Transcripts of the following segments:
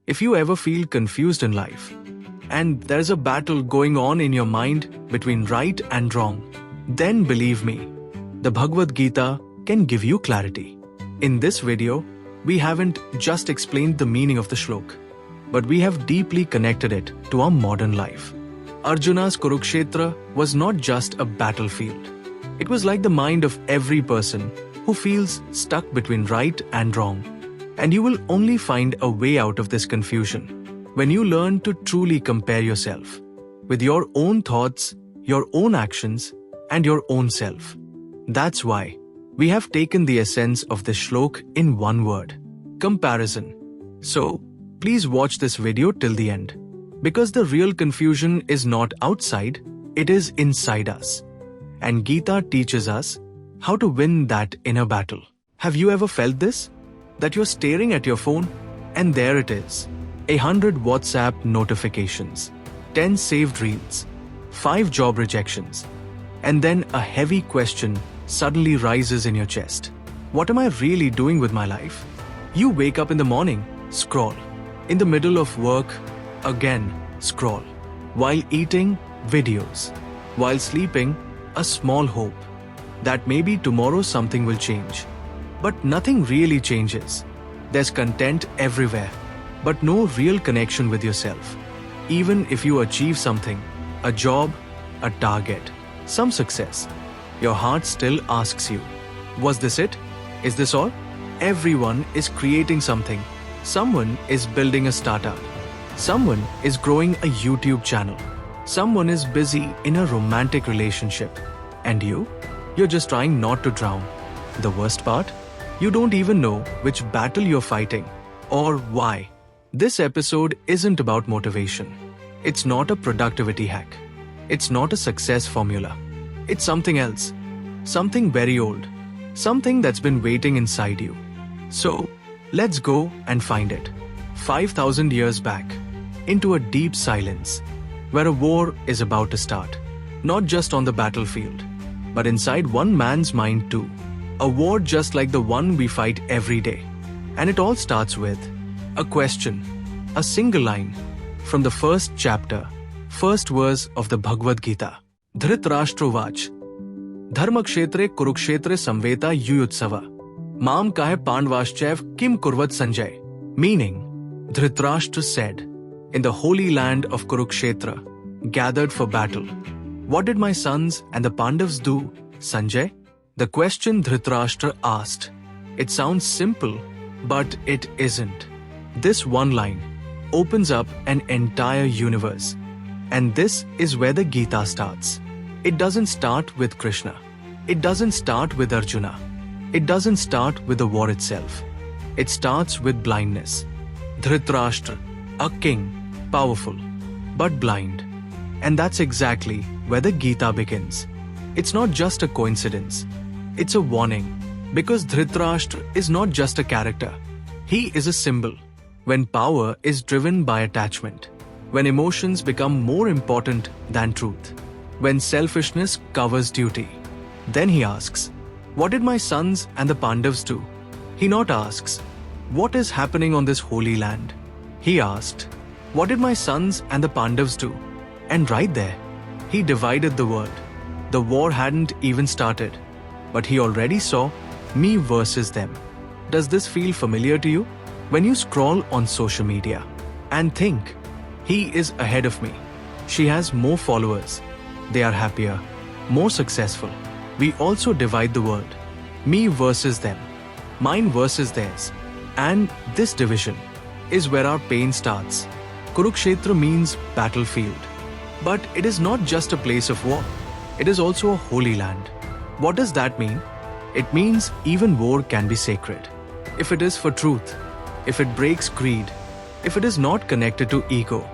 If you ever feel confused in life, and there's a battle going on in your mind between right and wrong, then believe me, the Bhagavad Gita can give you clarity. In this video, we haven't just explained the meaning of the shlok, but we have deeply connected it to our modern life. Arjuna's Kurukshetra was not just a battlefield. It was like the mind of every person who feels stuck between right and wrong. And you will only find a way out of this confusion when you learn to truly compare yourself with your own thoughts, your own actions, and your own self. That's why we have taken the essence of this shlok in one word: comparison. So, please watch this video till the end, because the real confusion is not outside, it is inside us. And Gita teaches us how to win that inner battle. Have you ever felt this? That you're staring at your phone and there it is. 100 WhatsApp notifications, 10 saved reels, 5 job rejections, and then a heavy question suddenly rises in your chest. What am I really doing with my life? You wake up in the morning, scroll. In the middle of work, again, scroll. While eating, videos. While sleeping, a small hope that maybe tomorrow something will change. But nothing really changes. There's content everywhere, but no real connection with yourself. Even if you achieve something, a job, a target, some success, your heart still asks you, was this it? Is this all? Everyone is creating something. Someone is building a startup. Someone is growing a YouTube channel. Someone is busy in a romantic relationship. And you're just trying not to drown. The worst part? You don't even know which battle you're fighting or why. This episode isn't about motivation. It's not a productivity hack. It's not a success formula. It's something else. Something very old. Something that's been waiting inside you. So, let's go and find it. 5,000 years back, into a deep silence, where a war is about to start. Not just on the battlefield, but inside one man's mind too. A war just like the one we fight every day. And it all starts with a question, a single line from the first chapter, first verse of the Bhagavad Gita. Dhritarashtra Dharmakshetre Kurukshetre Samveta Yuyutsava Mam kahe Pandvaschaiv Kim Kurvat Sanjay. Meaning, Dhritarashtra said, in the holy land of Kurukshetra, gathered for battle, what did my sons and the Pandavas do, Sanjay? The question Dhritarashtra asked. It sounds simple, but it isn't. This one line opens up an entire universe. And this is where the Gita starts. It doesn't start with Krishna. It doesn't start with Arjuna. It doesn't start with the war itself. It starts with blindness. Dhritarashtra, a king, powerful, but blind. And that's exactly where the Gita begins. It's not just a coincidence. It's a warning, because Dhritarashtra is not just a character. He is a symbol. When power is driven by attachment, when emotions become more important than truth, when selfishness covers duty, then he asks, what did my sons and the Pandavas do? He not asks, what is happening on this holy land? He asked, what did my sons and the Pandavas do? And right there, he divided the world. The war hadn't even started, but he already saw me versus them. Does this feel familiar to you? When you scroll on social media and think, he is ahead of me. She has more followers. They are happier, more successful. We also divide the world. Me versus them. Mine versus theirs. And this division is where our pain starts. Kurukshetra means battlefield. But it is not just a place of war. It is also a holy land. What does that mean? It means even war can be sacred. If it is for truth, if it breaks greed, if it is not connected to ego.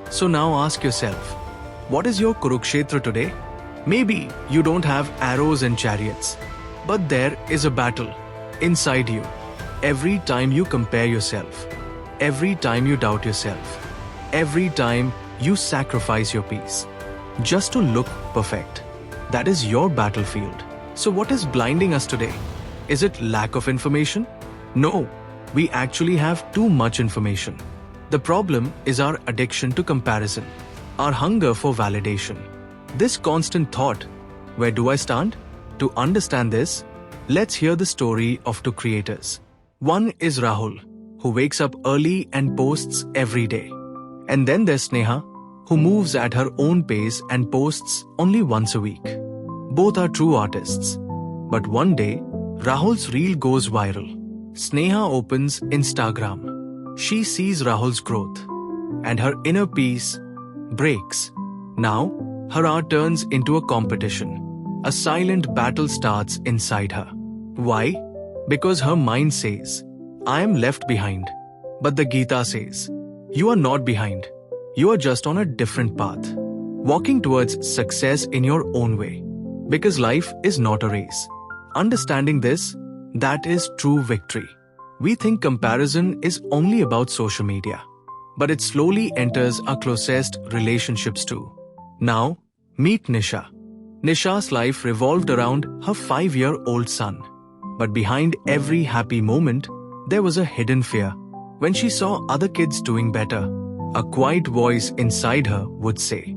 So now ask yourself, what is your Kurukshetra today? Maybe you don't have arrows and chariots, but there is a battle inside you. Every time you compare yourself, every time you doubt yourself, every time you sacrifice your peace, just to look perfect. That is your battlefield. So what is blinding us today? Is it lack of information? No, we actually have too much information. The problem is our addiction to comparison, our hunger for validation. This constant thought, where do I stand? To understand this, let's hear the story of two creators. One is Rahul, who wakes up early and posts every day. And then there's Sneha, who moves at her own pace and posts only once a week. Both are true artists. But one day, Rahul's reel goes viral. Sneha opens Instagram. She sees Rahul's growth, and her inner peace breaks. Now, her art turns into a competition. A silent battle starts inside her. Why? Because her mind says, I am left behind. But the Gita says, you are not behind. You are just on a different path, walking towards success in your own way. Because life is not a race. Understanding this, that is true victory. We think comparison is only about social media, but it slowly enters our closest relationships too. Now, meet Nisha. Nisha's life revolved around her 5-year-old son. But behind every happy moment, there was a hidden fear. When she saw other kids doing better, a quiet voice inside her would say,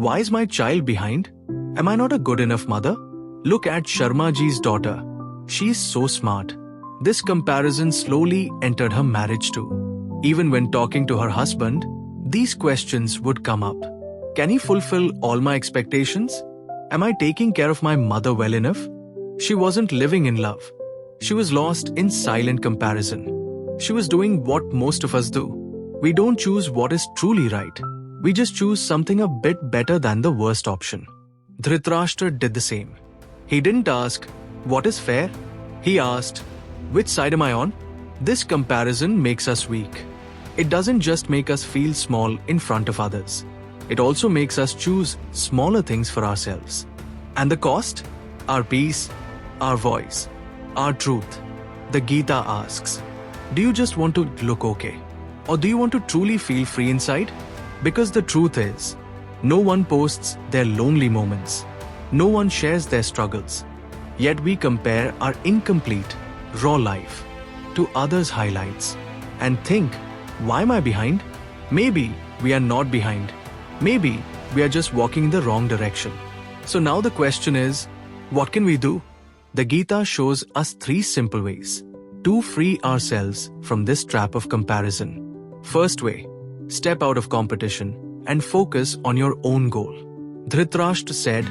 why is my child behind? Am I not a good enough mother? Look at Sharmaji's daughter. She's so smart. This comparison slowly entered her marriage too. Even when talking to her husband, these questions would come up. Can he fulfill all my expectations? Am I taking care of my mother well enough? She wasn't living in love. She was lost in silent comparison. She was doing what most of us do. We don't choose what is truly right. We just choose something a bit better than the worst option. Dhritarashtra did the same. He didn't ask, what is fair? He asked, which side am I on? This comparison makes us weak. It doesn't just make us feel small in front of others. It also makes us choose smaller things for ourselves. And the cost? Our peace, our voice, our truth. The Gita asks, do you just want to look okay? Or do you want to truly feel free inside? Because the truth is, no one posts their lonely moments. No one shares their struggles. Yet we compare our incomplete, raw life to others' highlights and think, why am I behind? Maybe we are not behind. Maybe we are just walking in the wrong direction. So now the question is, what can we do? The Gita shows us 3 simple ways to free ourselves from this trap of comparison. First way, step out of competition and focus on your own goal. Dhritarashtra said,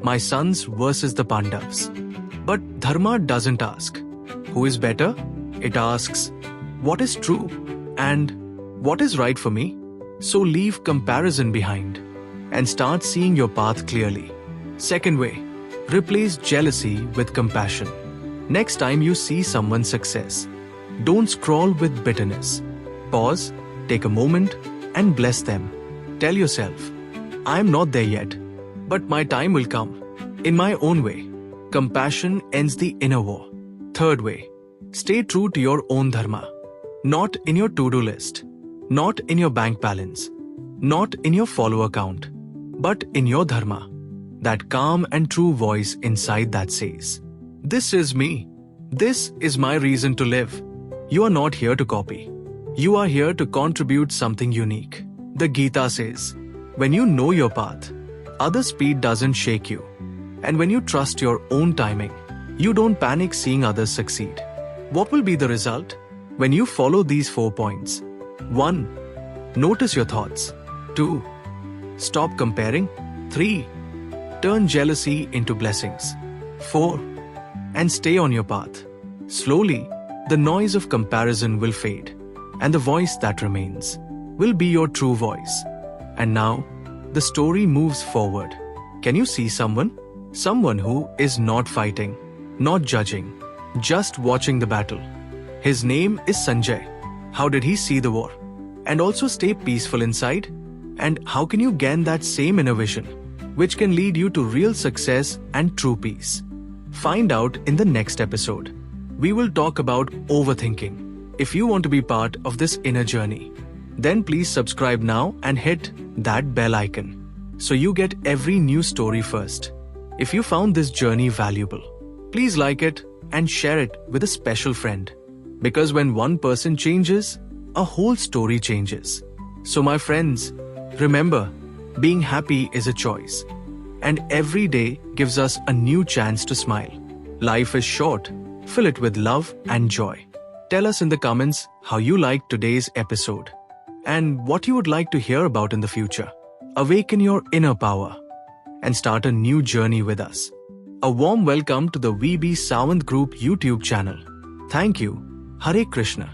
my sons versus the Pandavas. But Dharma doesn't ask, who is better? It asks, what is true and what is right for me? So leave comparison behind and start seeing your path clearly. Second way, replace jealousy with compassion. Next time you see someone's success, don't scroll with bitterness. Pause, take a moment and bless them. Tell yourself, I am not there yet, but my time will come. In my own way. Compassion ends the inner war. Third way, stay true to your own dharma. Not in your to-do list, not in your bank balance, not in your follower count, but in your dharma. That calm and true voice inside that says, this is me. This is my reason to live. You are not here to copy. You are here to contribute something unique. The Gita says, when you know your path, other speed doesn't shake you. And when you trust your own timing, you don't panic seeing others succeed. What will be the result? When you follow these 4 points. 1. Notice your thoughts. 2. Stop comparing. 3. Turn jealousy into blessings. 4. And stay on your path. Slowly, the noise of comparison will fade, and the voice that remains will be your true voice. And now, the story moves forward. Can you see someone? Someone who is not fighting, not judging, just watching the battle. His name is Sanjay. How did he see the war? And also stay peaceful inside? And how can you gain that same inner vision, which can lead you to real success and true peace? Find out in the next episode. We will talk about overthinking. If you want to be part of this inner journey, then please subscribe now and hit that bell icon so you get every new story first. If you found this journey valuable, please like it and share it with a special friend. Because when one person changes, a whole story changes. So my friends, remember, being happy is a choice. And every day gives us a new chance to smile. Life is short. Fill it with love and joy. Tell us in the comments how you liked today's episode and what you would like to hear about in the future. Awaken your inner power and start a new journey with us. A warm welcome to the VB Sawant Group YouTube channel. Thank you. Hare Krishna.